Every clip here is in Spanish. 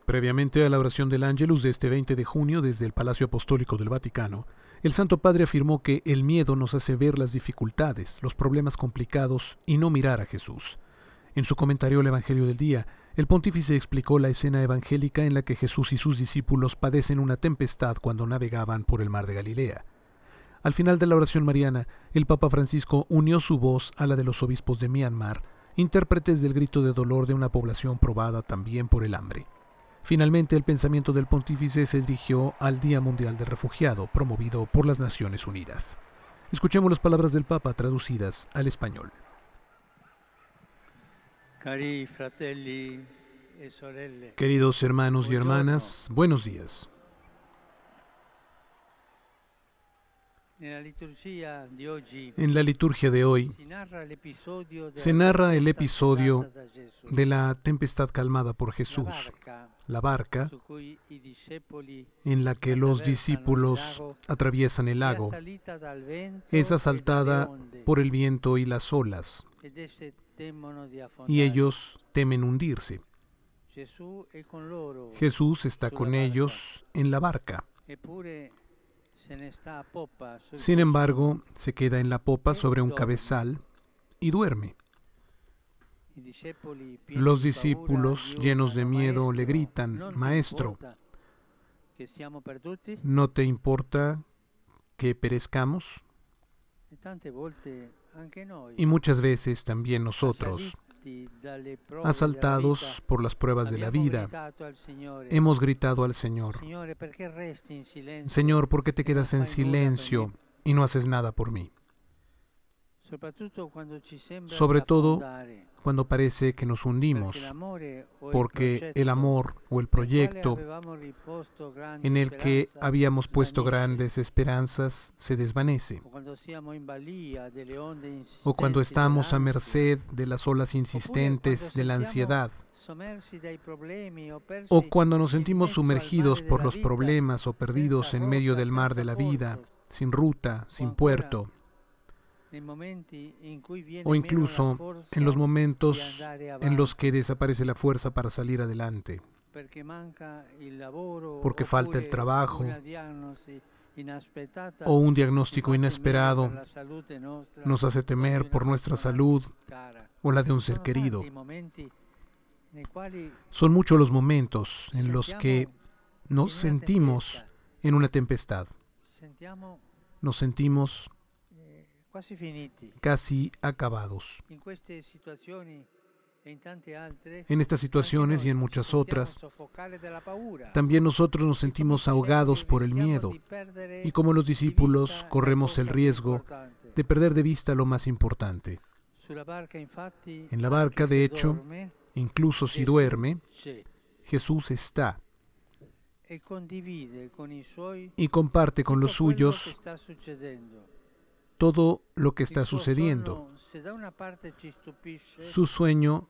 Previamente a la oración del Ángelus de este 20 de junio desde el Palacio Apostólico del Vaticano, el Santo Padre afirmó que el miedo nos hace ver las dificultades, los problemas complicados y no mirar a Jesús. En su comentario al Evangelio del día, el pontífice explicó la escena evangélica en la que Jesús y sus discípulos padecen una tempestad cuando navegaban por el mar de Galilea. Al final de la oración mariana, el Papa Francisco unió su voz a la de los obispos de Myanmar, intérpretes del grito de dolor de una población probada también por el hambre. Finalmente, el pensamiento del pontífice se dirigió al Día Mundial del Refugiado, promovido por las Naciones Unidas. Escuchemos las palabras del Papa traducidas al español. Cari fratelli e sorelle. Queridos hermanos y hermanas, buenos días. En la liturgia de hoy se narra el episodio de la tempestad calmada por Jesús, la barca en la que los discípulos atraviesan el lago. Es asaltada por el viento y las olas, y ellos temen hundirse. Jesús está con ellos en la barca. Sin embargo, se queda en la popa sobre un cabezal y duerme. Los discípulos, llenos de miedo, le gritan: «Maestro, ¿no te importa que perezcamos?». Y muchas veces también nosotros, asaltados por las pruebas de la vida, hemos gritado al Señor: «Señor, ¿por qué te quedas en silencio y no haces nada por mí?». Sobre todo cuando parece que nos hundimos, porque el amor o el proyecto en el que habíamos puesto grandes esperanzas se desvanece, o cuando estamos a merced de las olas insistentes de la ansiedad, o cuando nos sentimos sumergidos por los problemas o perdidos en medio del mar de la vida, sin ruta, sin puerto, o incluso en los momentos en los que desaparece la fuerza para salir adelante, porque falta el trabajo o un diagnóstico inesperado nos hace temer por nuestra salud o la de un ser querido. Son muchos los momentos en los que nos sentimos en una tempestad. Nos sentimos casi acabados. En estas situaciones y en muchas otras, también nosotros nos sentimos ahogados por el miedo, y como los discípulos corremos el riesgo de perder de vista lo más importante. En la barca, de hecho, incluso si duerme, Jesús está y comparte con los suyos todo lo que está sucediendo. Su sueño,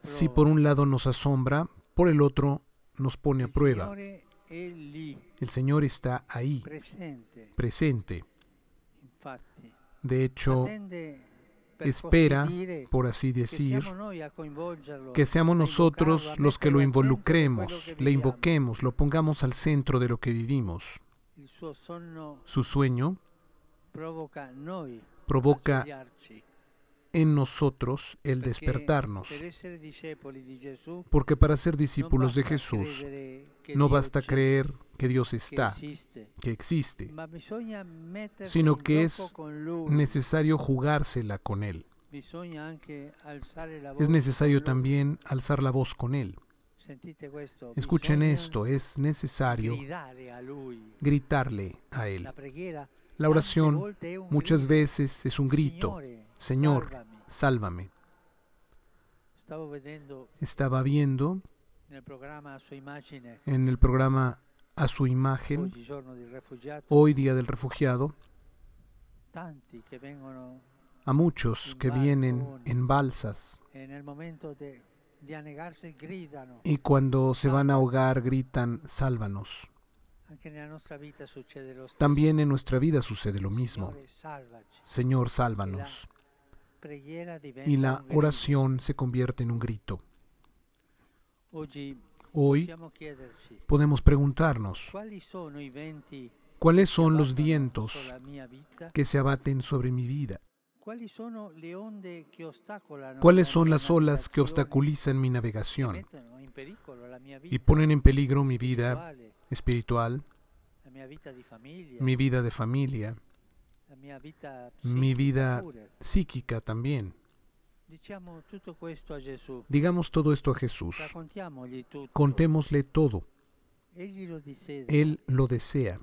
si por un lado nos asombra, por el otro nos pone a prueba. El Señor está ahí, presente. De hecho, espera, por así decir, que seamos nosotros los que lo involucremos, le invoquemos, lo pongamos al centro de lo que vivimos. Su sueño provoca en nosotros el despertarnos, porque para ser discípulos de Jesús no basta creer que Dios está, que existe, sino que es necesario jugársela con Él. Es necesario también alzar la voz con Él. Escuchen esto, es necesario gritarle a Él. La oración muchas veces es un grito: «Señor, sálvame». Estaba viendo en el programa A Su Imagen, hoy Día del Refugiado, a muchos que vienen en balsas y cuando se van a ahogar gritan: «Sálvanos». También en nuestra vida sucede lo mismo: «Señor, sálvanos». Y la oración se convierte en un grito. Hoy podemos preguntarnos, ¿cuáles son los vientos que se abaten sobre mi vida? ¿Cuáles son las olas que obstaculizan mi navegación y ponen en peligro mi vida espiritual, mi vida de familia, mi vida psíquica también? Digamos todo esto a Jesús. Contémosle todo. Él lo desea.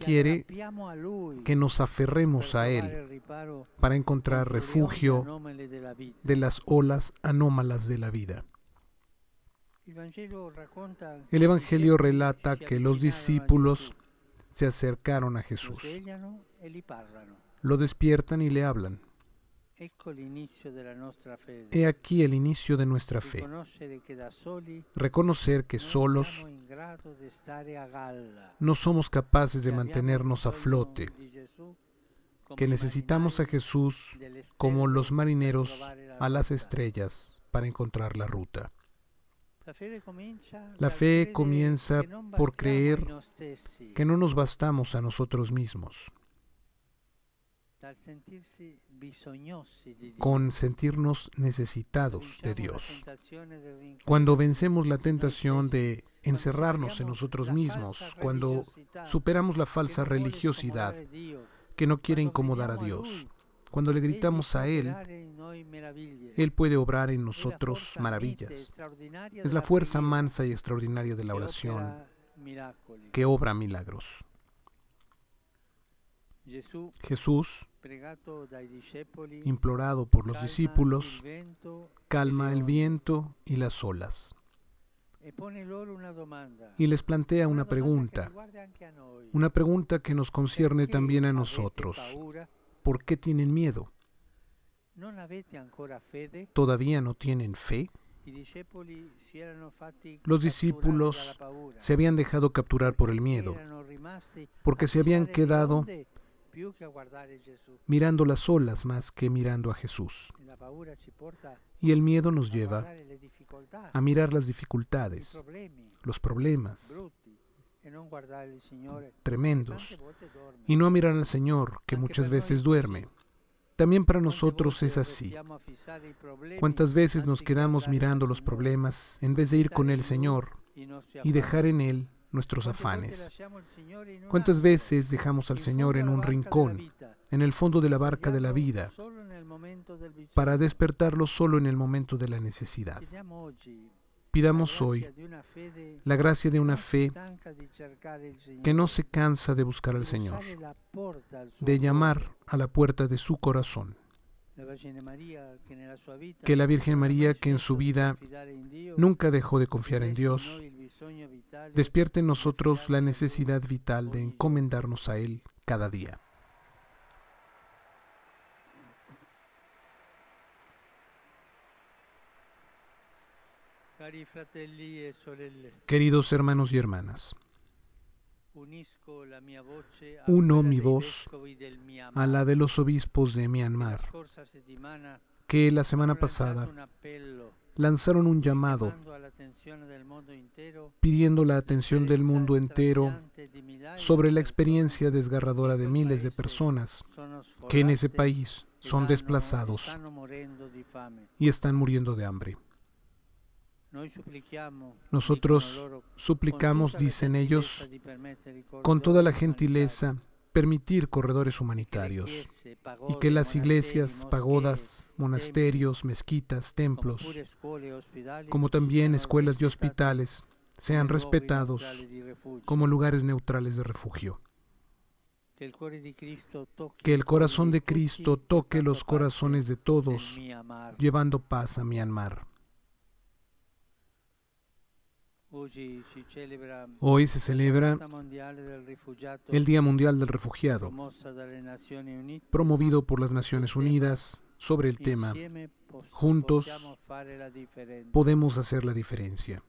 Quiere que nos aferremos a Él para encontrar refugio de las olas anómalas de la vida. El Evangelio relata que los discípulos se acercaron a Jesús. Lo despiertan y le hablan. He aquí el inicio de nuestra fe. Reconocer que solos no somos capaces de mantenernos a flote, que necesitamos a Jesús como los marineros a las estrellas para encontrar la ruta. La fe comienza por creer que no nos bastamos a nosotros mismos, con sentirnos necesitados de Dios. Cuando vencemos la tentación de encerrarnos en nosotros mismos, cuando superamos la falsa religiosidad que no quiere incomodar a Dios, cuando le gritamos a Él, Él puede obrar en nosotros maravillas. Es la fuerza mansa y extraordinaria de la oración que obra milagros. Jesús, implorado por los discípulos, calma el viento y las olas. Y les plantea una pregunta que nos concierne también a nosotros. ¿Por qué tienen miedo? ¿Todavía no tienen fe? Los discípulos se habían dejado capturar por el miedo, porque se habían quedado mirando las olas más que mirando a Jesús. Y el miedo nos lleva a mirar las dificultades, los problemas tremendos, y no a mirar al Señor, que muchas veces duerme. También para nosotros es así. ¿Cuántas veces nos quedamos mirando los problemas en vez de ir con el Señor y dejar en Él nuestros afanes? ¿Cuántas veces dejamos al Señor en un rincón, en el fondo de la barca de la vida, para despertarlo solo en el momento de la necesidad? Pidamos hoy la gracia de una fe que no se cansa de buscar al Señor, de llamar a la puerta de su corazón. Que la Virgen María, que en su vida nunca dejó de confiar en Dios, despierte en nosotros la necesidad vital de encomendarnos a Él cada día. Queridos hermanos y hermanas, uno mi voz a la de los obispos de Myanmar, que la semana pasada lanzaron un llamado pidiendo la atención del mundo entero sobre la experiencia desgarradora de miles de personas que en ese país son desplazados y están muriendo de hambre. Nosotros suplicamos, dicen ellos, con toda la gentileza, permitir corredores humanitarios y que las iglesias, pagodas, monasterios, mezquitas, templos, como también escuelas y hospitales, sean respetados como lugares neutrales de refugio. Que el corazón de Cristo toque los corazones de todos, llevando paz a Myanmar. Hoy se celebra el Día Mundial del Refugiado, promovido por las Naciones Unidas sobre el tema "Juntos podemos hacer la diferencia".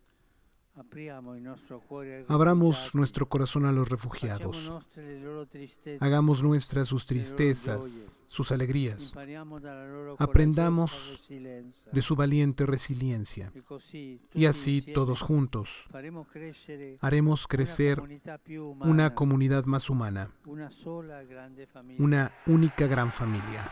apriamo il nostro cuore ai Abramos rifugiati, nuestro corazón a los facciamo refugiados. nostre le loro tristezze, Hagamos nuestras sus le loro gioie, tristezas, sus alegrías. impariamo dalla loro Aprendamos coraggiosa resilienza de su valiente resiliencia. e così Y tutti así, insieme todos juntos, faremo crescere haremos una crecer comunità più umana, una comunidad más humana, una sola grande famiglia. una única gran familia.